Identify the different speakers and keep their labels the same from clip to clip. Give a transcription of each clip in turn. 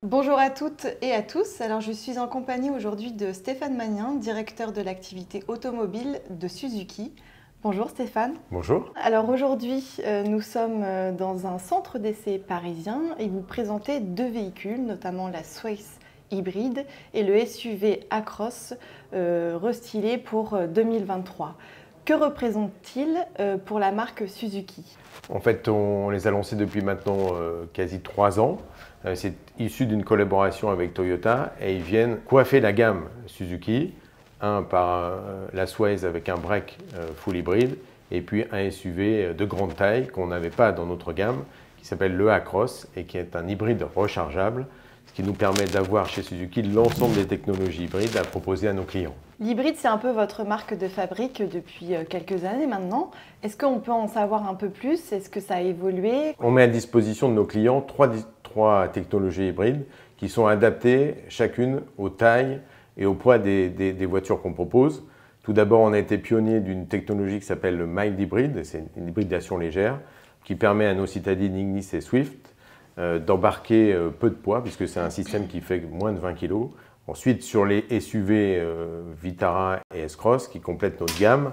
Speaker 1: Bonjour à toutes et à tous. Alors, je suis en compagnie aujourd'hui de Stéphane Magnin, directeur de l'activité automobile de Suzuki. Bonjour Stéphane.
Speaker 2: Bonjour.
Speaker 1: Alors aujourd'hui, nous sommes dans un centre d'essai parisien et vous présentez deux véhicules, notamment la Sways hybride et le SUV Acros restylé pour 2023. Que représente-t-il pour la marque Suzuki?
Speaker 2: En fait, on les a lancés depuis maintenant quasi 3 ans. C'est issu d'une collaboration avec Toyota et ils viennent coiffer la gamme Suzuki, un par la Sways avec un break full hybride et puis un SUV de grande taille qu'on n'avait pas dans notre gamme qui s'appelle le Acros et qui est un hybride rechargeable, ce qui nous permet d'avoir chez Suzuki l'ensemble des technologies hybrides à proposer à nos clients.
Speaker 1: L'hybride, c'est un peu votre marque de fabrique depuis quelques années maintenant. Est-ce qu'on peut en savoir un peu plus? Est-ce que ça a évolué?
Speaker 2: On met à disposition de nos clients trois technologies hybrides qui sont adaptées chacune aux tailles et au poids des voitures qu'on propose. Tout d'abord, on a été pionnier d'une technologie qui s'appelle le mild hybrid, c'est une hybridation légère qui permet à nos citadines Ignis et Swift d'embarquer peu de poids puisque c'est un système qui fait moins de 20 kg. Ensuite, sur les SUV Vitara et S-Cross qui complètent notre gamme,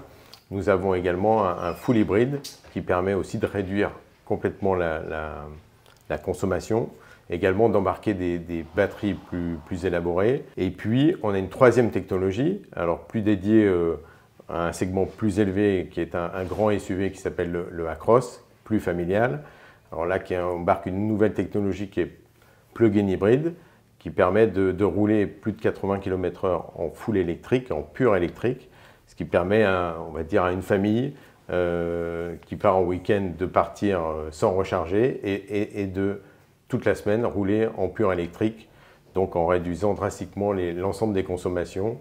Speaker 2: nous avons également un full hybride qui permet aussi de réduire complètement la consommation, également d'embarquer des batteries plus élaborées. Et puis, on a une troisième technologie, alors plus dédiée à un segment plus élevé qui est un grand SUV qui s'appelle le Acros, plus familial. Alors là, qui embarque une nouvelle technologie qui est plug-in hybride, qui permet de rouler plus de 80 km/h en full électrique, en pur électrique, ce qui permet, on va dire, à une famille qui part en week-end de partir sans recharger et de toute la semaine rouler en pur électrique, donc en réduisant drastiquement l'ensemble des consommations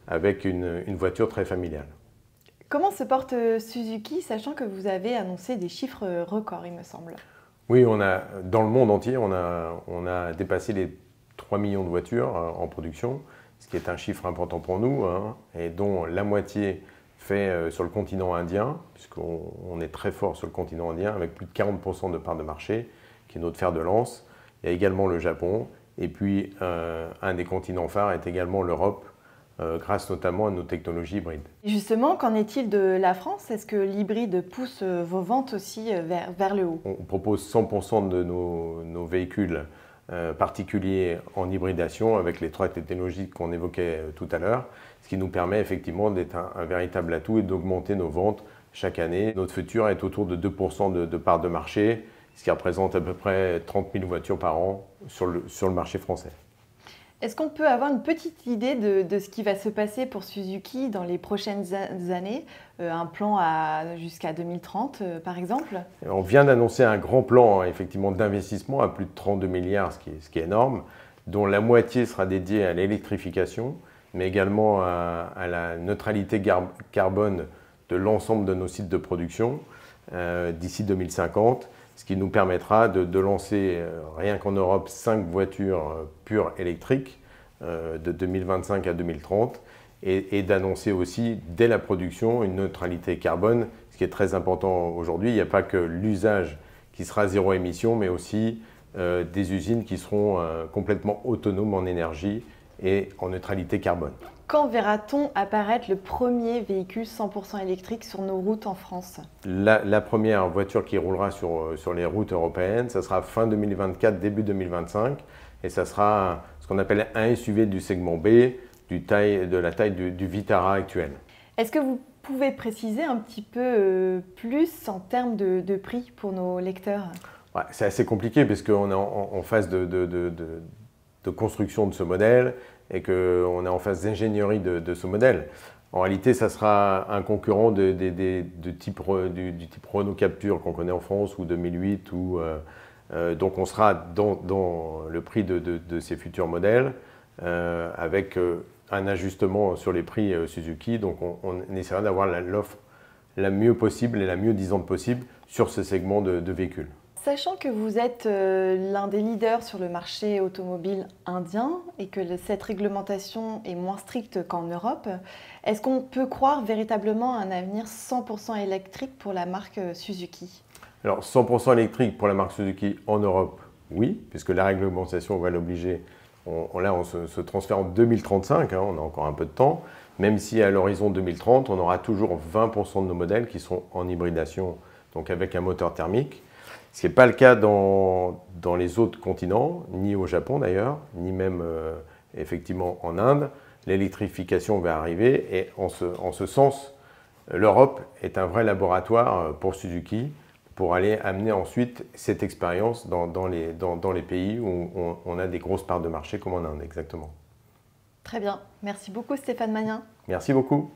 Speaker 2: avec une voiture très familiale.
Speaker 1: Comment se porte Suzuki, sachant que vous avez annoncé des chiffres records, il me semble?
Speaker 2: Oui, dans le monde entier, on a dépassé les 3 millions de voitures en production, ce qui est un chiffre important pour nous, hein, et dont la moitié fait sur le continent indien, puisqu'on est très fort sur le continent indien, avec plus de 40% de part de marché, qui est notre fer de lance. Il y a également le Japon, et puis un des continents phares est également l'Europe, grâce notamment à nos technologies hybrides.
Speaker 1: Justement, qu'en est-il de la France? Est-ce que l'hybride pousse vos ventes aussi vers le haut?
Speaker 2: On propose 100% de nos véhicules particuliers en hybridation avec les trois technologies qu'on évoquait tout à l'heure, ce qui nous permet effectivement d'être un véritable atout et d'augmenter nos ventes chaque année. Notre futur est autour de 2% de part de marché, ce qui représente à peu près 30 000 voitures par an sur le marché français.
Speaker 1: Est-ce qu'on peut avoir une petite idée de ce qui va se passer pour Suzuki dans les prochaines années? Un plan jusqu'à 2030, par exemple?
Speaker 2: On vient d'annoncer un grand plan effectivement d'investissement à plus de 32 milliards, ce qui est énorme, dont la moitié sera dédiée à l'électrification, mais également à la neutralité carbone de l'ensemble de nos sites de production d'ici 2050, ce qui nous permettra de lancer, rien qu'en Europe, 5 voitures pures électriques de 2025 à 2030 et d'annoncer aussi dès la production une neutralité carbone, ce qui est très important aujourd'hui. Il n'y a pas que l'usage qui sera zéro émission, mais aussi des usines qui seront complètement autonomes en énergie et en neutralité carbone.
Speaker 1: Quand verra-t-on apparaître le premier véhicule 100% électrique sur nos routes en France?
Speaker 2: La première voiture qui roulera sur les routes européennes, ça sera fin 2024, début 2025, et ça sera ce qu'on appelle un SUV du segment B, de la taille du Vitara actuel.
Speaker 1: Est-ce que vous pouvez préciser un petit peu plus en termes de prix pour nos lecteurs?
Speaker 2: Ouais, c'est assez compliqué parce qu'on est en phase de construction de ce modèle et qu'on est en phase d'ingénierie de ce modèle. En réalité, ça sera un concurrent du type Renault Captur qu'on connaît en France ou 2008. Donc on sera dans le prix de ces futurs modèles avec un ajustement sur les prix Suzuki. Donc on essaiera d'avoir l'offre la mieux possible et la mieux disante possible sur ce segment de véhicules.
Speaker 1: Sachant que vous êtes l'un des leaders sur le marché automobile indien et que cette réglementation est moins stricte qu'en Europe, est-ce qu'on peut croire véritablement à un avenir 100% électrique pour la marque Suzuki?
Speaker 2: Alors 100% électrique pour la marque Suzuki en Europe, oui, puisque la réglementation va l'obliger. Là, on se transfère en 2035, hein, on a encore un peu de temps, même si à l'horizon 2030, on aura toujours 20% de nos modèles qui sont en hybridation, donc avec un moteur thermique. Ce qui n'est pas le cas dans les autres continents, ni au Japon d'ailleurs, ni même effectivement en Inde. L'électrification va arriver et en ce sens, l'Europe est un vrai laboratoire pour Suzuki pour aller amener ensuite cette expérience dans les pays où on a des grosses parts de marché comme en Inde, exactement.
Speaker 1: Très bien. Merci beaucoup Stéphane Magnin.
Speaker 2: Merci beaucoup.